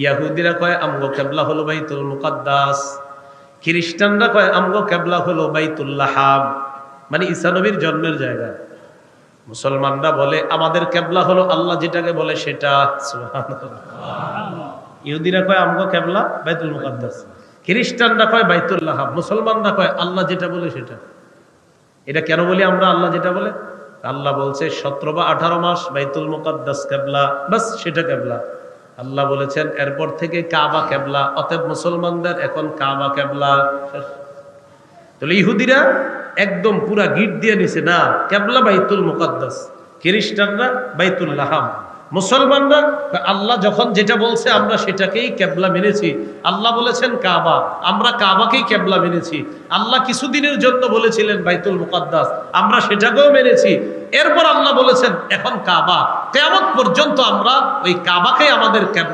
ইয়াহুদিরা কয় আমগো কিবলা হলো বাইতুল মুকাদ্দাস, খ্রিস্টানরা কয় আমগো কিবলা হলো বাইতুল লাহাম, মানে ঈসা নবীর জন্মের জায়গা। মুসলমানরা বলে আমাদের কিবলা হলো আল্লাহ যেটাকে বলে সেটা। সুবহানাল্লাহ। ইহুদিরা কয় আমগো কিবলা বাইতুল মুকাদ্দাস, খ্রিস্টানরা কয় বাইতুল লাহাম, মুসলমানরা কয় আল্লাহ যেটা বলে সেটা। এটা কেন বলি আমরা আল্লাহ যেটা বলে? আল্লাহ বলছে 17 বা 18 মাস বাইতুল মুকাদ্দাস কিবলা, বাস সেটা কিবলা। আল্লাহ বলেছেন এরপর থেকে কাবা কিবলা, অতএব মুসলমানদের এখন কাবা কিবলা। তাহলে ইহুদিরা একদম পুরা গিট দিয়ে নিছে না কিবলা বাইতুল মুকাদ্দাস, খ্রিস্টানরা বাইতুল লাহাম, মুসলমানরা আল্লাহ যখন যেটা বলছে আমরা সেটাকেই কিবলা মেনেছি। আল্লাহ বলেছেন কাবা, আমরা কাবাকেই কিবলা মেনেছি। আল্লাহ কিছুদিনের জন্য বলেছিলেন বাইতুল মুকাদ্দাস, আমরা সেটাকেও মেনেছি। এরপর আল্লাহ বলেছেন এখন কাবা, কিয়ামত পর্যন্ত আমরা ওই কাবাকেই আমাদের কিবলা